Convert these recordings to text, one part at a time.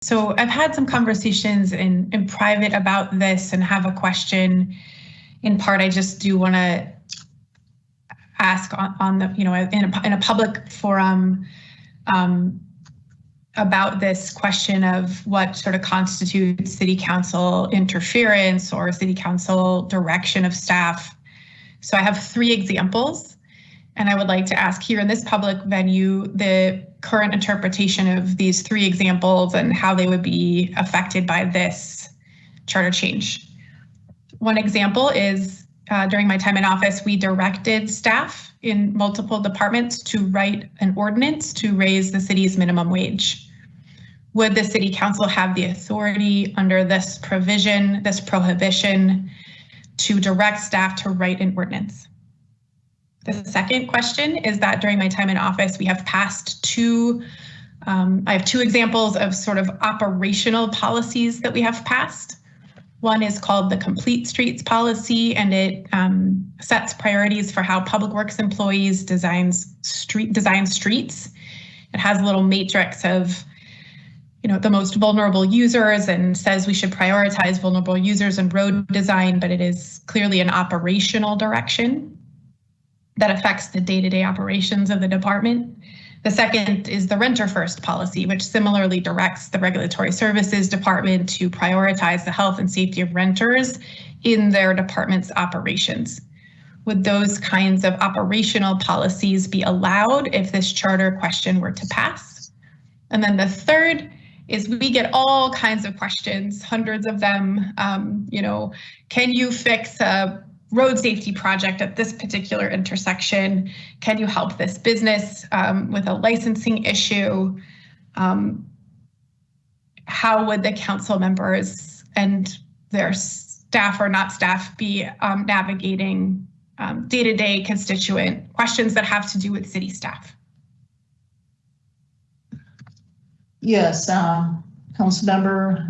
So I've had some conversations in private about this and have a question. In part, I just do want to ask on the, in a public forum about this question of what sort of constitutes city council interference or city council direction of staff. So I have 3 examples, and I would like to ask here in this public venue the current interpretation of these 3 examples and how they would be affected by this charter change. One example is during my time in office, we directed staff in multiple departments to write an ordinance to raise the city's minimum wage. Would the city council have the authority under this provision, this prohibition, to direct staff to write an ordinance? The second question is that during my time in office, we have passed I have 2 examples of sort of operational policies that we have passed. One is called the Complete Streets Policy, and it sets priorities for how public works employees design streets. It has a little matrix of the most vulnerable users and says we should prioritize vulnerable users in road design, but it is clearly an operational direction that affects the day-to-day operations of the department. The second is the Renter First Policy, which similarly directs the Regulatory Services Department to prioritize the health and safety of renters in their department's operations. Would those kinds of operational policies be allowed if this charter question were to pass? And then the third is we get all kinds of questions, hundreds of them. Can you fix a road safety project at this particular intersection? Can you help this business with a licensing issue? How would the council members and their staff or not staff be navigating day-to-day constituent questions that have to do with city staff? Yes, council member,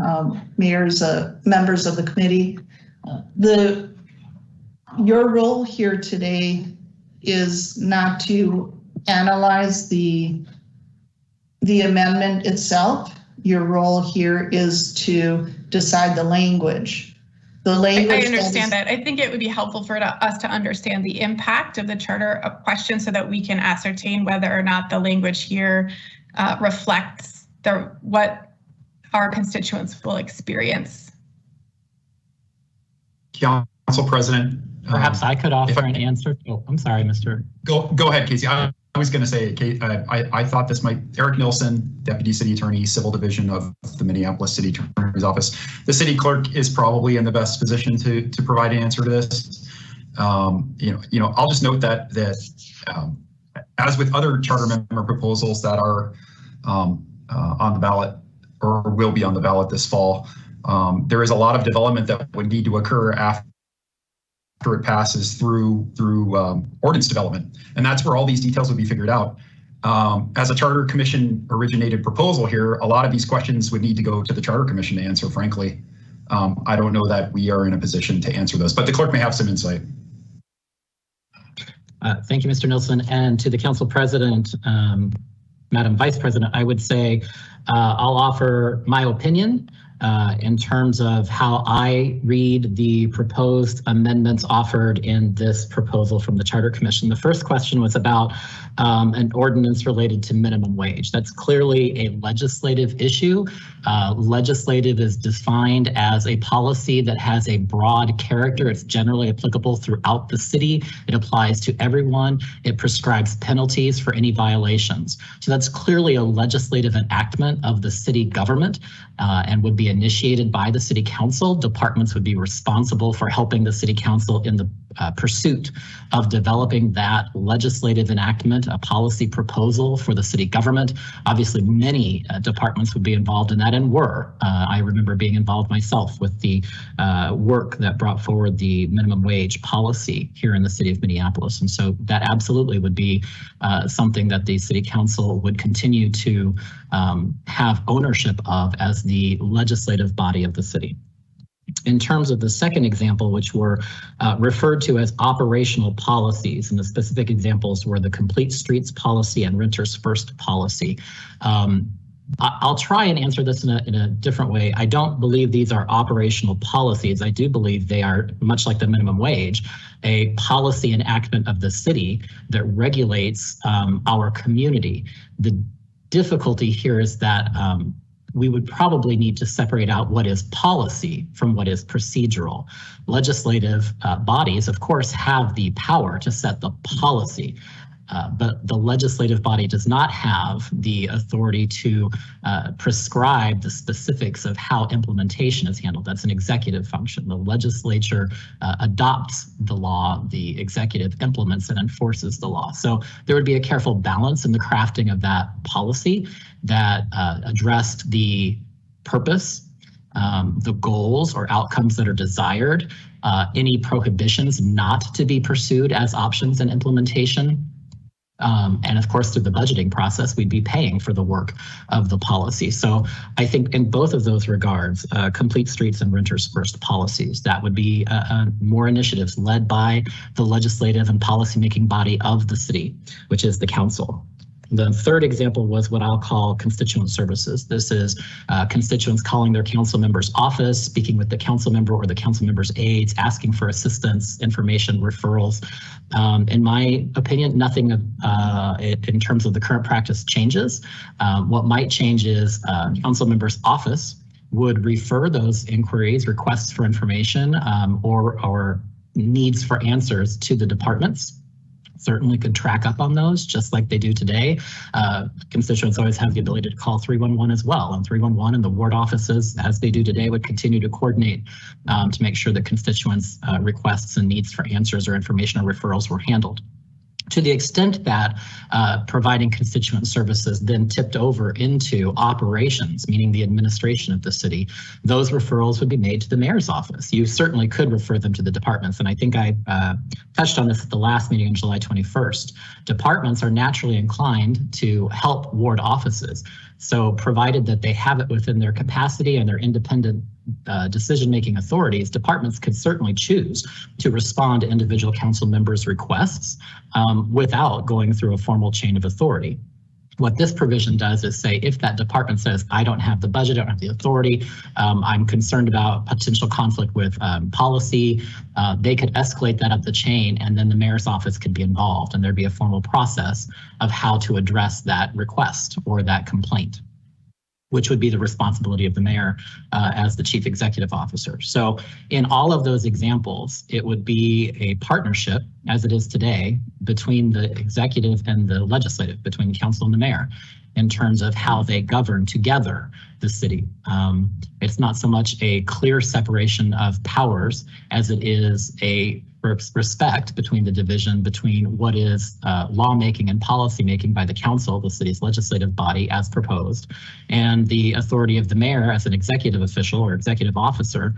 mayors, members of the committee. Your role here today is not to analyze the amendment itself. Your role here is to decide the language. I understand that. I think it would be helpful for us to understand the impact of the charter question so that we can ascertain whether or not the language here reflects what our constituents will experience. Council President. Perhaps I could offer an answer. Oh, I'm sorry, Mr. Go ahead, Casey. I was going to say, I thought this might, Eric Nilsson, Deputy City Attorney, Civil Division of the Minneapolis City Attorney's Office. The city clerk is probably in the best position to provide an answer to this. I'll just note that as with other charter member proposals that are on the ballot or will be on the ballot this fall, there is a lot of development that would need to occur after it passes through ordinance development. And that's where all these details would be figured out. As a Charter Commission originated proposal here, a lot of these questions would need to go to the Charter Commission to answer, frankly. I don't know that we are in a position to answer those, but the clerk may have some insight. Thank you, Mr. Nilsson. And to the Council President, Madam Vice President, I would say I'll offer my opinion in terms of how I read the proposed amendments offered in this proposal from the Charter Commission. The first question was about an ordinance related to minimum wage. That's clearly a legislative issue. Legislative is defined as a policy that has a broad character. It's generally applicable throughout the city. It applies to everyone. It prescribes penalties for any violations. So that's clearly a legislative enactment of the city government and would be initiated by the city council. Departments would be responsible for helping the city council in the pursuit of developing that legislative enactment, a policy proposal for the city government. Obviously, many departments would be involved in that and were. I remember being involved myself with the work that brought forward the minimum wage policy here in the city of Minneapolis. And so that absolutely would be something that the city council would continue to have ownership of as the legislative body of the city. In terms of the second example, which were referred to as operational policies, and the specific examples were the Complete Streets Policy and Renters First Policy. I'll try and answer this in a different way. I don't believe these are operational policies. I do believe they are, much like the minimum wage, a policy enactment of the city that regulates our community. The difficulty here is that we would probably need to separate out what is policy from what is procedural. Legislative bodies, of course, have the power to set the policy. But the legislative body does not have the authority to prescribe the specifics of how implementation is handled. That's an executive function. The legislature adopts the law, the executive implements and enforces the law. So there would be a careful balance in the crafting of that policy that addressed the purpose, the goals or outcomes that are desired, any prohibitions not to be pursued as options in implementation. And of course, through the budgeting process, we'd be paying for the work of the policy. So I think in both of those regards, complete streets and renters first policies, that would be more initiatives led by the legislative and policymaking body of the city, which is the council. The third example was what I'll call constituent services. This is constituents calling their council member's office, speaking with the council member or the council member's aides, asking for assistance, information, referrals. In my opinion, nothing in terms of the current practice changes. What might change is council member's office would refer those inquiries, requests for information, or needs for answers to the departments. Certainly could track up on those just like they do today. Constituents always have the ability to call 311 as well, and 311 and the ward offices, as they do today, would continue to coordinate to make sure that constituents' requests and needs for answers or information or referrals were handled. To the extent that providing constituent services then tipped over into operations, meaning the administration of the city, those referrals would be made to the mayor's office. You certainly could refer them to the departments. And I think I touched on this at the last meeting on July 21st. Departments are naturally inclined to help ward offices. So provided that they have it within their capacity and their independent decision-making authorities, departments could certainly choose to respond to individual council members' requests without going through a formal chain of authority. What this provision does is say, if that department says, I don't have the budget, I don't have the authority, I'm concerned about potential conflict with policy, they could escalate that up the chain, and then the mayor's office could be involved, and there'd be a formal process of how to address that request or that complaint, which would be the responsibility of the mayor as the chief executive officer. So in all of those examples, it would be a partnership, as it is today, between the executive and the legislative, between the council and the mayor, in terms of how they govern together the city. It's not so much a clear separation of powers as it is a respect between the division between what is lawmaking and policymaking by the council, the city's legislative body as proposed, and the authority of the mayor as an executive official or executive officer